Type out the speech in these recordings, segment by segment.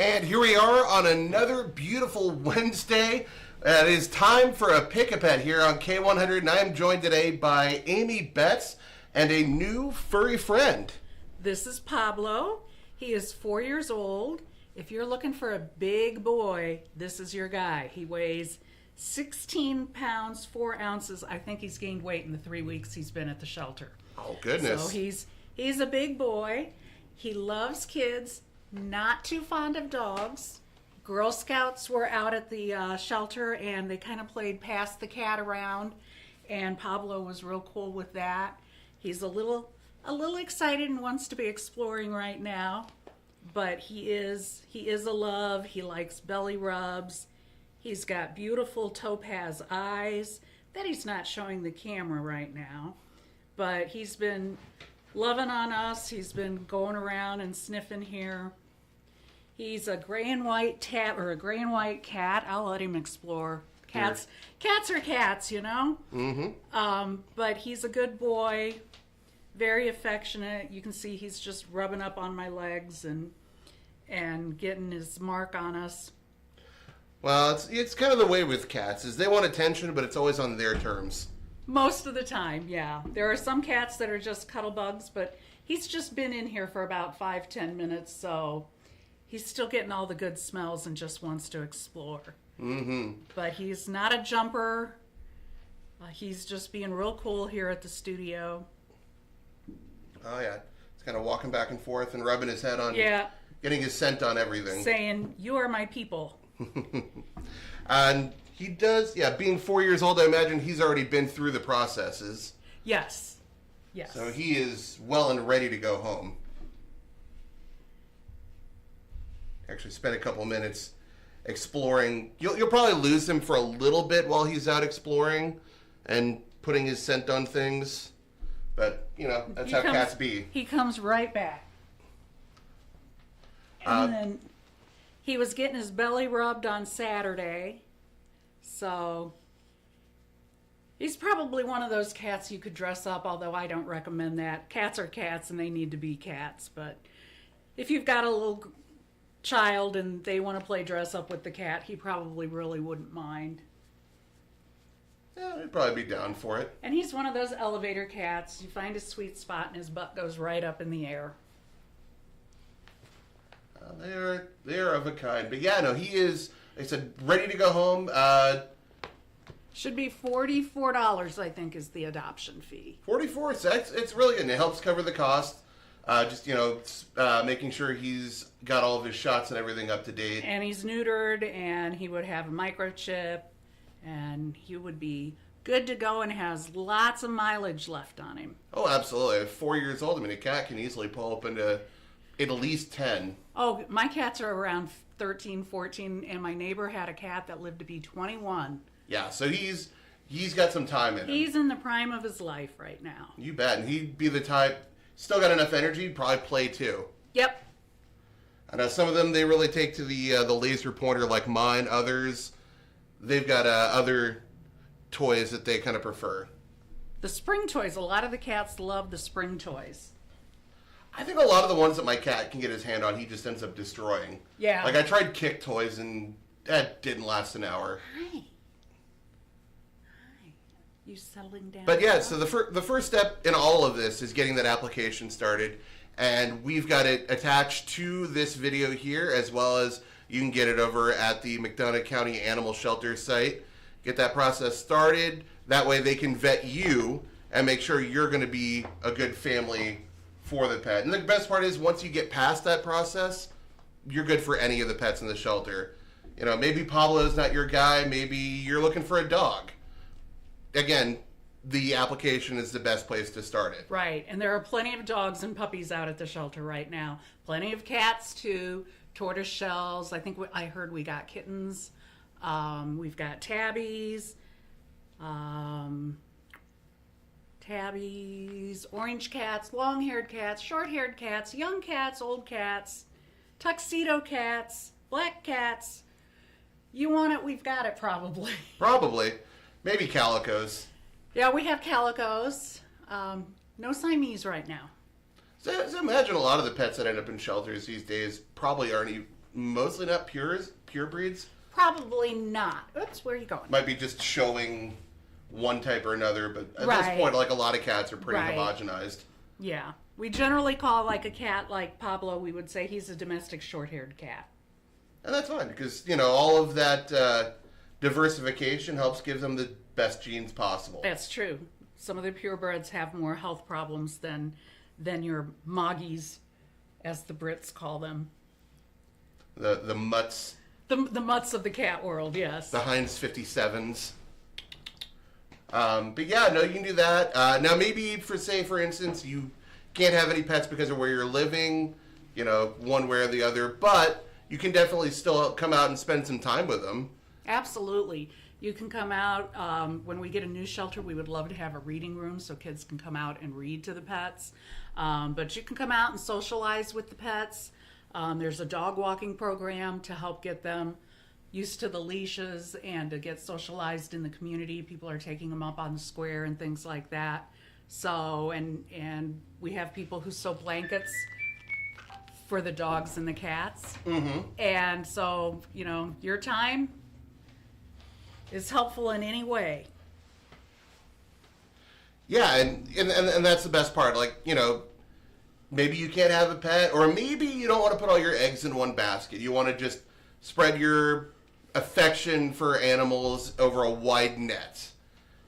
And here we are on another beautiful Wednesday. It is time for a Pick-a-Pet here on K100, and I am joined today by Amy Betz and a new furry friend. This is Pablo. He is 4 years old. If you're looking for a big boy, this is your guy. He weighs 16 pounds, 4 ounces. I think he's gained weight in the 3 weeks he's been at the shelter. Oh, goodness. So he's a big boy. He loves kids, not too fond of dogs. Girl Scouts were out at the shelter, and they kind of played pass the cat around, and Pablo was real cool with that. He's a little excited and wants to be exploring right now, but he is a love. He likes belly rubs. He's got beautiful topaz eyes that he's not showing the camera right now, but he's been loving on us. He's been going around and sniffing here. He's a gray and white cat. I'll let him explore. Cats are cats, you know. But he's a good boy, very affectionate. You can see he's just rubbing up on my legs and getting his mark on us. Well, it's kind of the way with cats, is they want attention, but it's always on their terms. Most of the time, yeah. There are some cats that are just cuddle bugs, but he's just been in here for about 5-10 minutes, so he's still getting all the good smells and just wants to explore. But he's not a jumper. He's just being real cool here at the studio. Oh, yeah. He's kind of walking back and forth and rubbing his head on, getting his scent on everything. Saying, "You are my people." And he does, being 4 years old, I imagine he's already been through the processes. Yes. So he is well and ready to go home. Actually spent a couple minutes exploring. You'll probably lose him for a little bit while he's out exploring and putting his scent on things. But, that's how cats be. He comes right back. And then he was getting his belly rubbed on Saturday. So he's probably one of those cats you could dress up, although I don't recommend that. Cats are cats and they need to be cats. But if you've got a little child and they want to play dress up with the cat, he probably really wouldn't mind. Yeah, he'd probably be down for it. And he's one of those elevator cats. You find a sweet spot and his butt goes right up in the air. They are of a kind. But he is, they said, ready to go home. Should be $44, I think, is the adoption fee. 44, so it's really good. And it helps cover the cost. Making sure he's got all of his shots and everything up to date. And he's neutered, and he would have a microchip, and he would be good to go and has lots of mileage left on him. Oh, absolutely. At 4 years old, a cat can easily pull up into at least 10. Oh, my cats are around 13, 14, and my neighbor had a cat that lived to be 21. Yeah, so he's got some time in him. He's in the prime of his life right now. You bet. And he'd be the type, still got enough energy, probably play too. Yep. I know some of them, they really take to the laser pointer like mine. Others, they've got other toys that they kind of prefer. The spring toys, a lot of the cats love the spring toys. I think a lot of the ones that my cat can get his hand on, he just ends up destroying. Yeah. Like I tried kick toys and that didn't last an hour. Hi. You settling down? But yeah, so the first step in all of this is getting that application started. And we've got it attached to this video here, as well as you can get it over at the McDonough County Animal Shelter site. Get that process started. That way they can vet you and make sure you're going to be a good family for the pet. And the best part is once you get past that process, you're good for any of the pets in the shelter. Maybe Pablo's not your guy. Maybe you're looking for a dog. Again, the application is the best place to start it. Right, and there are plenty of dogs and puppies out at the shelter right now. Plenty of cats too, tortoise shells. I think I heard we got kittens. We've got tabbies, orange cats, long-haired cats, short-haired cats, young cats, old cats, tuxedo cats, black cats. You want it, we've got it probably. Probably. Maybe calicos. Yeah, we have calicos. No Siamese right now. So imagine a lot of the pets that end up in shelters these days probably aren't mostly not pure breeds. Probably not. Oops, where are you going? Might be just showing one type or another, but at Right. this point, like a lot of cats are pretty Right. homogenized. Yeah. We generally call like a cat like Pablo, we would say he's a domestic short-haired cat. And that's fine because, all of that diversification helps give them the best genes possible. That's true. Some of the purebreds have more health problems than your moggies, as the Brits call them. The mutts. The mutts of the cat world, yes. The Heinz 57s. But yeah, no, you can do that. Now maybe for instance, you can't have any pets because of where you're living, one way or the other, but you can definitely still come out and spend some time with them. Absolutely. You can come out. When we get a new shelter, we would love to have a reading room so kids can come out and read to the pets. But you can come out and socialize with the pets. There's a dog walking program to help get them used to the leashes and to get socialized in the community. People are taking them up on the square and things like that. So, and we have people who sew blankets for the dogs and the cats. Mm-hmm. And so, your time is helpful in any way. Yeah, and that's the best part. Like, maybe you can't have a pet, or maybe you don't want to put all your eggs in one basket. You want to just spread your affection for animals over a wide net.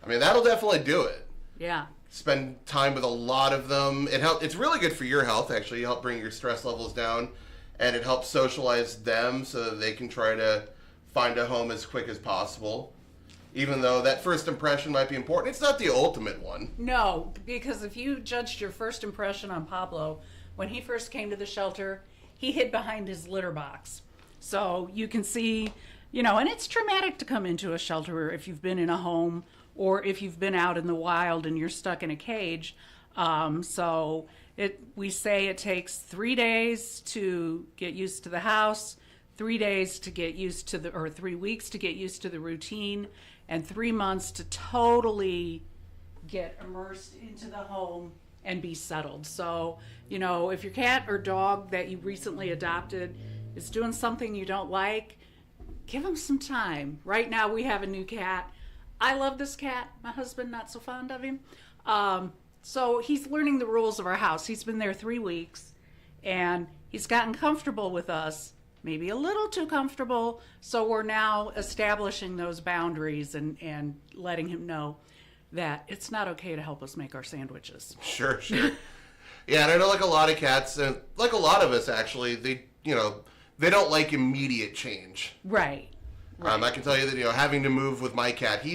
I mean, that'll definitely do it. Yeah. Spend time with a lot of them. It's really good for your health, actually. You help bring your stress levels down, and it helps socialize them so that they can try to find a home as quick as possible. Even though that first impression might be important, it's not the ultimate one. No, because if you judged your first impression on Pablo, when he first came to the shelter, he hid behind his litter box. So you can see, and it's traumatic to come into a shelter if you've been in a home or if you've been out in the wild and you're stuck in a cage. We say it takes 3 days to get used to the house, 3 days to get used to or 3 weeks to get used to the routine, and 3 months to totally get immersed into the home and be settled. So, if your cat or dog that you recently adopted is doing something you don't like, give them some time. Right now we have a new cat. I love this cat. My husband, not so fond of him. So he's learning the rules of our house. He's been there 3 weeks, and he's gotten comfortable with us. Maybe a little too comfortable, so we're now establishing those boundaries and letting him know that it's not okay to help us make our sandwiches. Sure. Yeah, and I know like a lot of cats, like a lot of us actually, they don't like immediate change. Right. I can tell you that, having to move with my cat,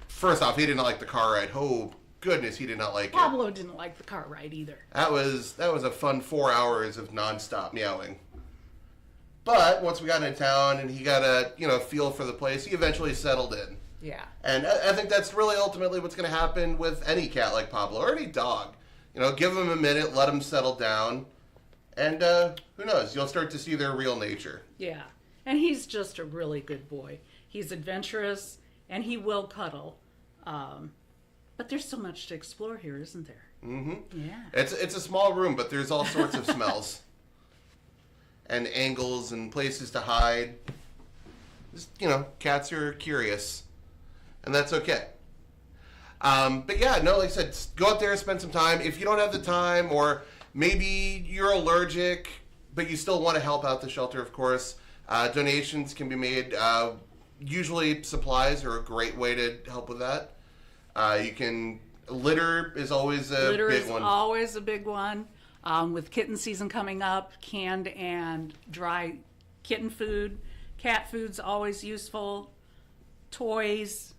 first off, he did not like the car ride. Oh, goodness, he did not like it. Pablo didn't like the car ride either. That was a fun 4 hours of nonstop meowing. But once we got into town and he got a feel for the place, he eventually settled in. Yeah. And I think that's really ultimately what's going to happen with any cat like Pablo or any dog. Give them a minute, let them settle down, and who knows? You'll start to see their real nature. Yeah. And he's just a really good boy. He's adventurous and he will cuddle. But there's so much to explore here, isn't there? Mm-hmm. Yeah. It's a small room, but there's all sorts of smells. And angles and places to hide. Just, cats are curious. And that's okay. But yeah, no, like I said, go out there, spend some time. If you don't have the time, or maybe you're allergic, but you still want to help out the shelter, of course, donations can be made. Usually supplies are a great way to help with that. Litter is always a big one. Litter is always a big one. With kitten season coming up, canned and dry kitten food. Cat food's always useful. Toys.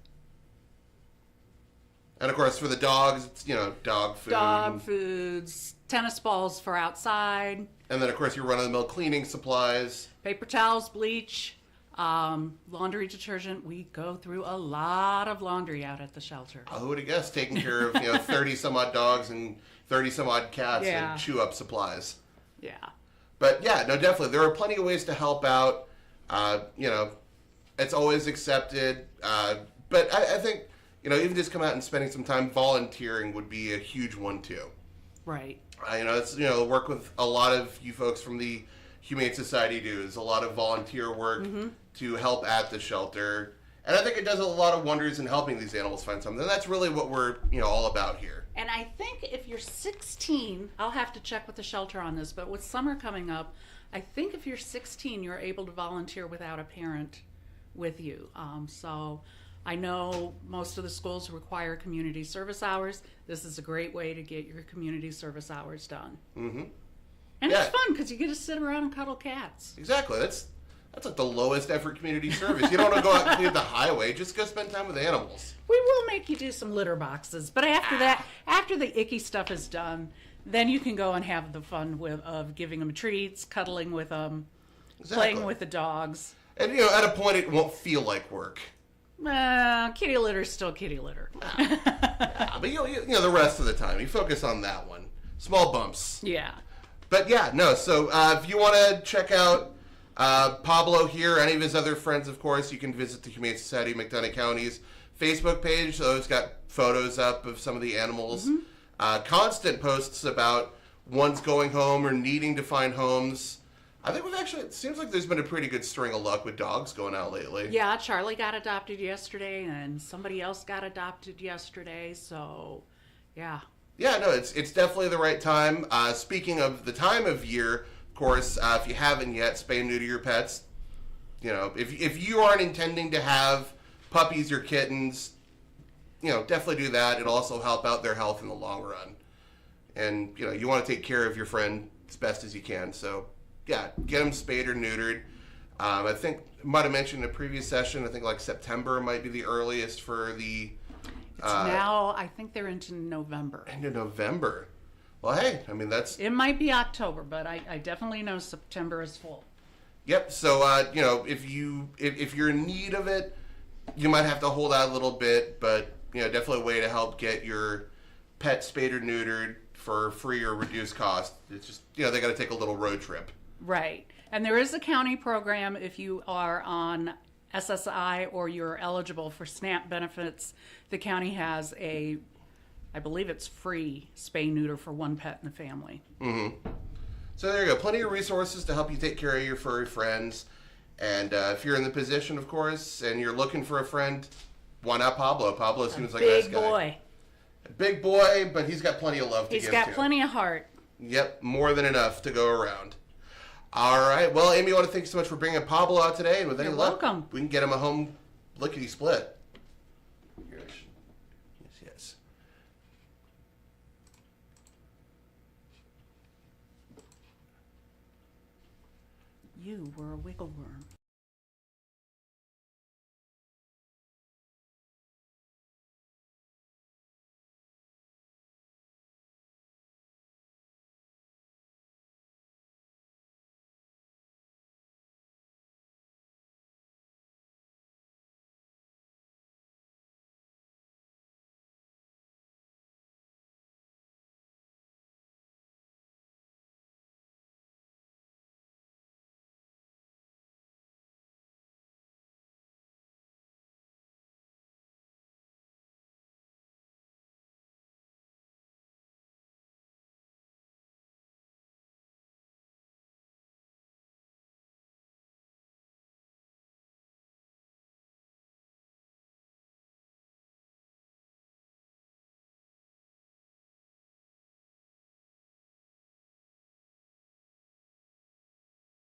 And of course, for the dogs, it's, dog food. Dog foods. Tennis balls for outside. And then, of course, your run-of-the-mill cleaning supplies. Paper towels, bleach, laundry detergent. We go through a lot of laundry out at the shelter. Who would have guessed taking care of 30-some-odd dogs and 30-some-odd cats and chew up supplies. Yeah. But yeah, no, definitely. There are plenty of ways to help out. It's always accepted. But I think, even just come out and spending some time volunteering would be a huge one too. Right. It's, work with a lot of you folks from the Humane Society do. There's a lot of volunteer work to help at the shelter. And I think it does a lot of wonders in helping these animals find something. And that's really what we're, all about here. And I think if you're 16, I'll have to check with the shelter on this, but with summer coming up, I think if you're 16, you're able to volunteer without a parent with you. So I know most of the schools require community service hours. This is a great way to get your community service hours done. Mm-hmm. And it's fun because you get to sit around and cuddle cats. Exactly. That's like the lowest effort community service. You don't want to go out and clean the highway. Just go spend time with animals. We will make you do some litter boxes, but after that, after the icky stuff is done, then you can go and have the fun of giving them treats, cuddling with them, playing with the dogs. And at a point, it won't feel like work. Kitty litter is still kitty litter. But the rest of the time, you focus on that one. Small bumps. Yeah. But so if you want to check out Pablo here, any of his other friends, of course, you can visit the Humane Society of McDonough County's Facebook page. So it's got photos up of some of the animals. Constant posts about ones going home or needing to find homes. I think it seems like there's been a pretty good string of luck with dogs going out lately. Yeah, Charlie got adopted yesterday, and somebody else got adopted yesterday, so, yeah. Yeah, no, it's definitely the right time. Speaking of the time of year, of course, if you haven't yet, spay and neuter your pets. If you aren't intending to have puppies or kittens, definitely do that. It'll also help out their health in the long run. And, you want to take care of your friend as best as you can. So, yeah, get them spayed or neutered. I think I might have mentioned in a previous session, I think like September might be the earliest for the... It's now, I think they're into November. Into November. Well, hey, that's... It might be October, but I definitely know September is full. Yep, so, if you're in need of it, you might have to hold out a little bit, but, definitely a way to help get your pet spayed or neutered for free or reduced cost. It's just, they got to take a little road trip. Right. And there is a county program if you are on SSI or you're eligible for SNAP benefits. The county has I believe it's free spay-neuter for one pet in the family. Mm-hmm. So there you go. Plenty of resources to help you take care of your furry friends. And if you're in the position, of course, and you're looking for a friend, why not Pablo? Pablo seems like a nice guy. Big boy. A big boy, but he's got plenty of love to give to. He's got plenty of heart. Yep, more than enough to go around. All right. Well, Amy, I want to thank you so much for bringing Pablo out today. And with any luck, welcome. We can get him a home lickety-split. Yes. You were a wiggle worm.